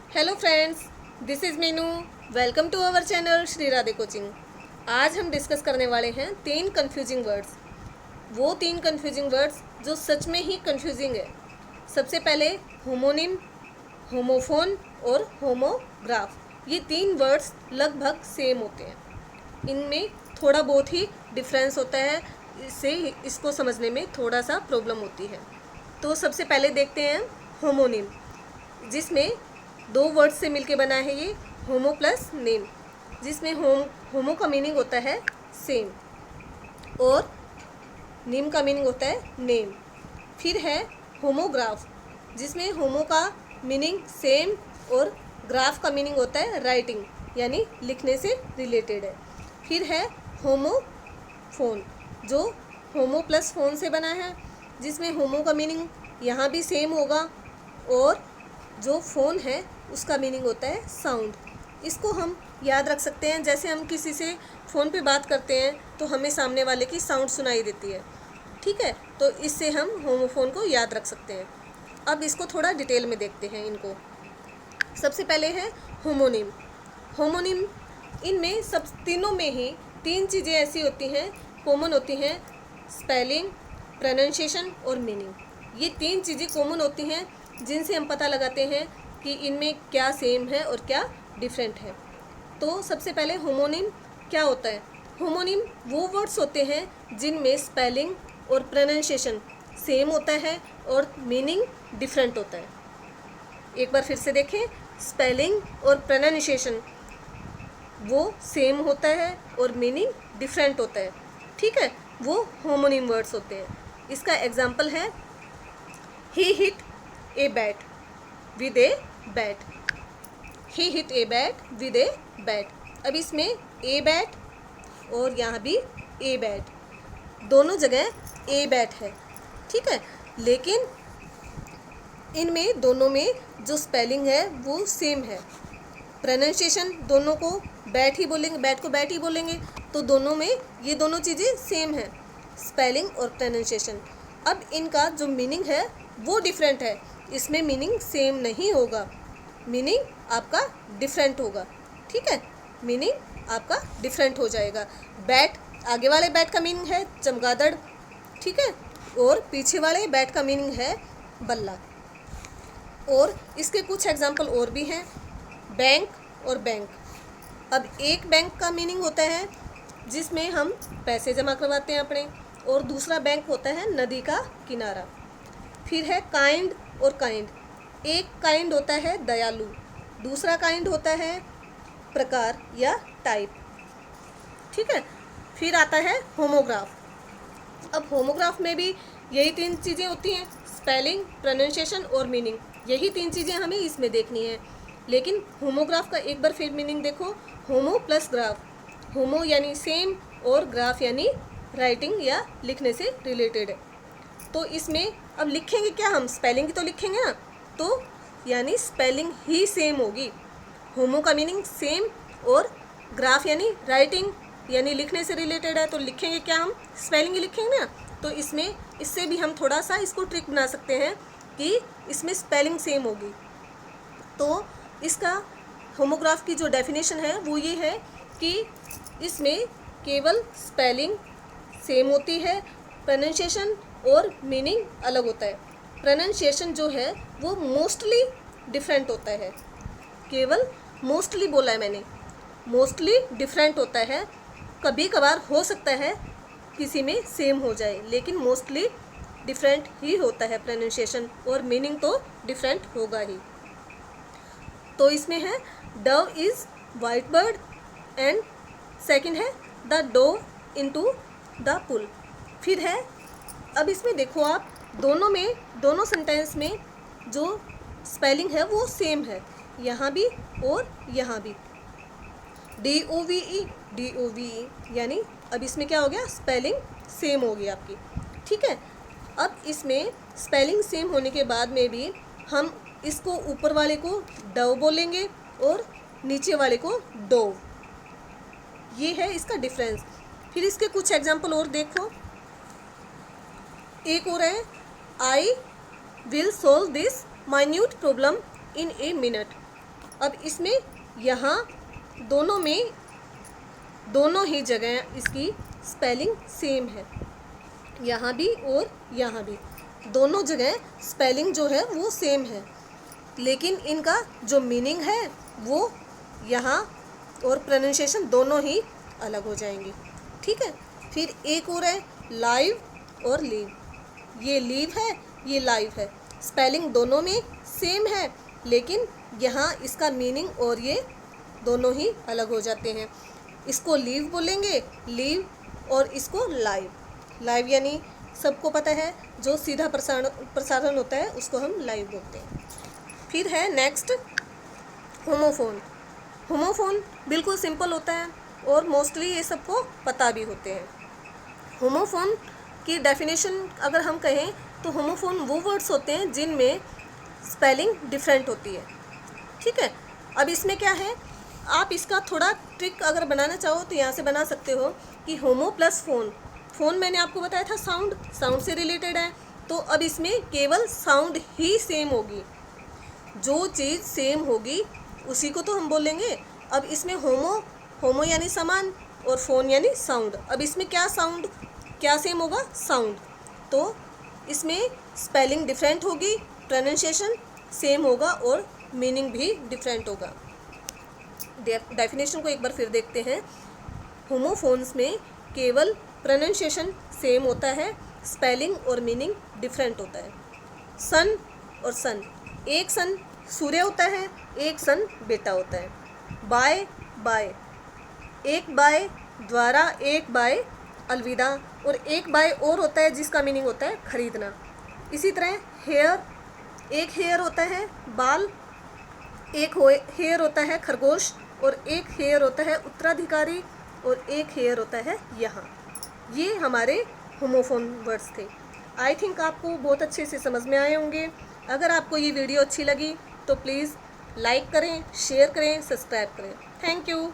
Hello friends, this is Meenu. Welcome to our channel Shri Radhe coaching. आज हम discuss करने वाले हैं 3 कन्फ्यूजिंग वर्ड्स। वो 3 कन्फ्यूजिंग वर्ड्स जो सच में ही कन्फ्यूजिंग है। सबसे पहले होमोनिम, होमोफोन और होमोग्राफ। ये 3 वर्ड्स लगभग सेम होते हैं। इनमें थोड़ा बहुत ही डिफरेंस होता है, इससे इसको समझने में थोड़ा सा प्रॉब्लम होती है। तो सबसे पहले देखते हैं होमोनिम, जिसमें 2 वर्ड से मिलके बना है ये होमो प्लस नेम, जिसमें होमो का मीनिंग होता है सेम और नेम का मीनिंग होता है नेम। फिर है होमोग्राफ, जिसमें होमो का मीनिंग सेम और ग्राफ का मीनिंग होता है राइटिंग, यानी लिखने से रिलेटेड है। फिर है होमोफोन, जो होमो प्लस फोन से बना है, जिसमें होमो का मीनिंग यहाँ भी सेम होगा और जो फ़ोन है उसका मीनिंग होता है साउंड। इसको हम याद रख सकते हैं, जैसे हम किसी से फ़ोन पे बात करते हैं तो हमें सामने वाले की साउंड सुनाई देती है, ठीक है। तो इससे हम होमोफोन को याद रख सकते हैं। अब इसको थोड़ा डिटेल में देखते हैं इनको। सबसे पहले है होमोनिम। होमोनिम, इनमें सब तीनों में ही 3 चीज़ें ऐसी होती हैं, कॉमन होती हैं, स्पेलिंग, प्रोनाउंसिएशन और मीनिंग। ये 3 चीज़ें कॉमन होती हैं जिनसे हम पता लगाते हैं कि इनमें क्या सेम है और क्या डिफरेंट है। तो सबसे पहले होमोनिम क्या होता है। होमोनिम वो वर्ड्स होते हैं जिनमें स्पेलिंग और प्रोनाउंसिएशन सेम होता है और मीनिंग डिफरेंट होता है। एक बार फिर से देखें, स्पेलिंग और प्रोनाउंसिएशन वो सेम होता है और मीनिंग डिफरेंट होता है, ठीक है। वो होमोनिम वर्ड्स होते हैं। इसका एग्जाम्पल है he hit a bat with a bat. He hit a bat with a bat. अब इसमें ए बैट और यहाँ भी ए बैट, दोनों जगह ए बैट है, ठीक है। लेकिन इनमें दोनों में जो स्पेलिंग है वो सेम है। प्रोनाउंसिएशन दोनों को बैट ही बोलेंगे, बैट को बैट ही बोलेंगे, तो दोनों में ये दोनों चीज़ें सेम है, स्पेलिंग और प्रोनाउंसिएशन। अब इनका जो मीनिंग है वो डिफरेंट है। इसमें मीनिंग सेम नहीं होगा, मीनिंग आपका डिफरेंट होगा, ठीक है। मीनिंग आपका डिफरेंट हो जाएगा। बैट, आगे वाले बैट का मीनिंग है चमगादड़, ठीक है, और पीछे वाले बैट का मीनिंग है बल्ला। और इसके कुछ एग्जाम्पल और भी हैं, बैंक और बैंक। अब एक बैंक का मीनिंग होता है जिसमें हम पैसे जमा करवाते हैं अपने, और दूसरा बैंक होता है नदी का किनारा। फिर है काइंड और काइंड। एक काइंड होता है दयालु, दूसरा काइंड होता है प्रकार या टाइप, ठीक है। फिर आता है होमोग्राफ। अब होमोग्राफ में भी यही 3 चीज़ें होती हैं, स्पेलिंग, प्रोनाउंसिएशन और मीनिंग। यही 3 चीज़ें हमें इसमें देखनी है। लेकिन होमोग्राफ का एक बार फिर मीनिंग देखो, होमो प्लस ग्राफ। होमो यानी सेम और ग्राफ यानी राइटिंग या लिखने से रिलेटेड है। तो इसमें अब लिखेंगे क्या, हम स्पेलिंग ही तो लिखेंगे ना, तो यानी स्पेलिंग ही सेम होगी। होमो का मीनिंग सेम और ग्राफ यानी राइटिंग यानी लिखने से रिलेटेड है, तो लिखेंगे क्या, हम स्पेलिंग ही लिखेंगे ना। तो इसमें इससे भी हम थोड़ा सा इसको ट्रिक बना सकते हैं कि इसमें स्पेलिंग सेम होगी। तो इसका होमोग्राफ की जो डेफिनेशन है वो ये है कि इसमें केवल स्पेलिंग सेम होती है, प्रोनाउंसिएशन और मीनिंग अलग होता है। प्रोनाउंसिएशन जो है वो मोस्टली डिफरेंट होता है। केवल मोस्टली बोला है मैंने, मोस्टली डिफरेंट होता है। कभी कभार हो सकता है किसी में सेम हो जाए, लेकिन मोस्टली डिफरेंट ही होता है प्रोनाउंसिएशन, और मीनिंग तो डिफरेंट होगा ही। तो इसमें है Dove is white bird and second है द डोव इनटू द पुल। फिर है, अब इसमें देखो आप, दोनों सेंटेंस में जो स्पेलिंग है वो सेम है, यहाँ भी और यहाँ भी। DOVE यानी अब इसमें क्या हो गया, स्पेलिंग सेम हो गई आपकी, ठीक है। अब इसमें स्पेलिंग सेम होने के बाद में भी हम इसको ऊपर वाले को डव बोलेंगे और नीचे वाले को डोव। ये है इसका डिफरेंस। फिर इसके कुछ एग्जाम्पल और देखो। एक और है, I will solve this minute problem in a minute. अब इसमें यहाँ दोनों ही जगह इसकी स्पेलिंग सेम है, यहाँ भी और यहाँ भी दोनों जगह स्पेलिंग जो है वो सेम है, लेकिन इनका जो मीनिंग है वो यहाँ और प्रोनाउंसिएशन दोनों ही अलग हो जाएंगी। ठीक है, फिर एक और है लाइव और लीव। ये लीव है, ये लाइव है, स्पेलिंग दोनों में सेम है, लेकिन यहाँ इसका मीनिंग और ये दोनों ही अलग हो जाते हैं। इसको लीव बोलेंगे, लीव, और इसको लाइव। लाइव यानी सबको पता है जो सीधा प्रसारण होता है उसको हम लाइव बोलते हैं। फिर है नेक्स्ट होमोफोन। होमोफोन बिल्कुल सिंपल होता है और मोस्टली ये सबको पता भी होते हैं। होमोफोन की डेफिनेशन अगर हम कहें तो होमोफोन वो वर्ड्स होते हैं जिनमें स्पेलिंग डिफरेंट होती है। ठीक है, अब इसमें क्या है, आप इसका थोड़ा ट्रिक अगर बनाना चाहो तो यहाँ से बना सकते हो कि होमो प्लस फोन। फोन मैंने आपको बताया था साउंड से रिलेटेड है, तो अब इसमें केवल साउंड ही सेम होगी। जो चीज़ सेम होगी उसी को तो हम बोलेंगे। अब इसमें होमो यानी समान और फोन यानी साउंड। अब इसमें क्या सेम होगा, साउंड। तो इसमें स्पेलिंग डिफरेंट होगी, प्रोनाउंसिएशन सेम होगा और मीनिंग भी डिफरेंट होगा। डेफिनेशन को एक बार फिर देखते हैं। होमोफोन्स में केवल प्रोनाउंसिएशन सेम होता है, स्पेलिंग और मीनिंग डिफरेंट होता है। सन और सन, एक सन सूर्य होता है, एक सन बेटा होता है। बाय बाय, एक बाय द्वारा, एक बाय अलविदा, और एक बाय और होता है जिसका मीनिंग होता है खरीदना। इसी तरह हेयर, एक हेयर होता है बाल, एक हेयर होता है खरगोश, और एक हेयर होता है उत्तराधिकारी, और एक हेयर होता है यहाँ। ये हमारे होमोफोन वर्ड्स थे। आई थिंक आपको बहुत अच्छे से समझ में आए होंगे। अगर आपको ये वीडियो अच्छी लगी तो प्लीज़ लाइक करें, शेयर करें, सब्सक्राइब करें। Thank you.